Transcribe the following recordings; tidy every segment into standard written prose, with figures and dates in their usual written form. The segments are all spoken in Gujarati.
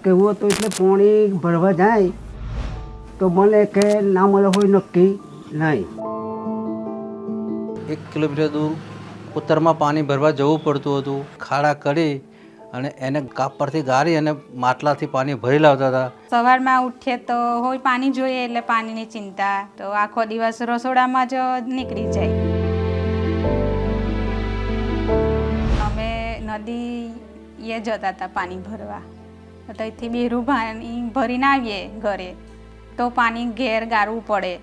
કહેવું હતું એટલે પાણી ભરવા જાય તો મળે કે ના મળે હોય નક્કી નહીં. 1 કિલોમીટર દૂર ઉત્તરમાં પાણી ભરવા જવું પડતું હતું. ખાડા કરી અને એને કાપ પરથી ગાળી અને માટલાથી પાણી ભરી લાવતા હતા. સવારમાં ઉઠીએ તો હોય પાણી જોઈએ એટલે પાણીની ચિંતા, તો આખો દિવસ રસોડામાં જ નીકળી જાય. અમે નદીએ જતા હતા પાણી ભરવા, તો ત્યાંથી બેરું પાણી ભરીને આવીએ ઘરે તો પાણી ઘેર ગાળવું પડે,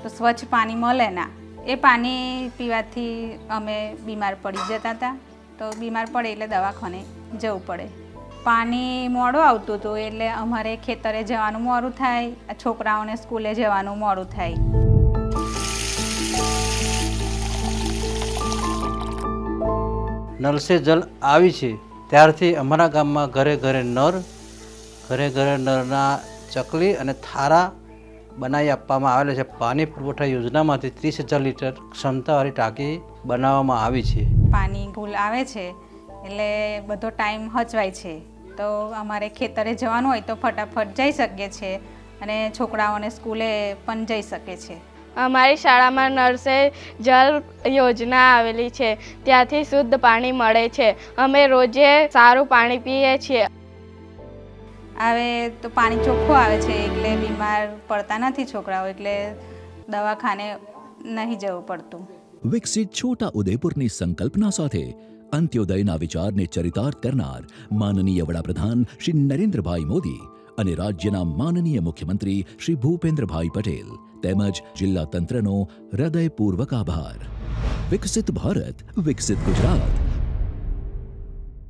તો સ્વચ્છ પાણી મળે ના. એ પાણી પીવાથી અમે બીમાર પડી જતા હતા, તો બીમાર પડે એટલે દવાખાને જવું પડે. પાણી મોડું આવતું હતું એટલે અમારે ખેતરે જવાનું મોડું થાય, છોકરાઓને સ્કૂલે જવાનું મોડું થાય. નળ સે જલ આવી છે ત્યારથી અમારા ગામમાં ઘરે ઘરે નળના ચકલી અને થારા બનાવી આપવામાં આવેલા છે. પાણી પુરવઠા યોજનામાંથી 30,000 લીટર ક્ષમતાવાળી ટાંકી બનાવવામાં આવી છે. પાણી ફૂલ આવે છે એટલે બધો ટાઈમ હચવાય છે, તો અમારે ખેતરે જવાનું હોય તો ફટાફટ જઈ શકીએ છીએ અને છોકરાઓને સ્કૂલે પણ જઈ શકે છે. અમારી શાળામાં નળ સે જલ યોજના આવેલી છે, ત્યાંથી શુદ્ધ પાણી મળે છે. અમે રોજે સારું પાણી પીએ છીએ. આવે તો પાણી ચોખ્ખું આવે છે એટલે બીમાર પડતા નથી છોકરાઓ, એટલે દવાખાને નહીં જવું પડતું. વિકસિત છોટા ઉદેપુરની સંકલ્પના સાથે અંત્યોદયના વિચારને ચરિતાર્થ કરનાર માનનીય વડાપ્રધાન શ્રી નરેન્દ્રભાઈ મોદી અને રાજ્યના માનનીય મુખ્યમંત્રી શ્રી ભૂપેન્દ્રભાઈ પટેલ તેમજ જિલ્લા તંત્રનો હૃદયપૂર્વક આભાર. વિકસિત ભારત, વિકસિત ગુજરાત.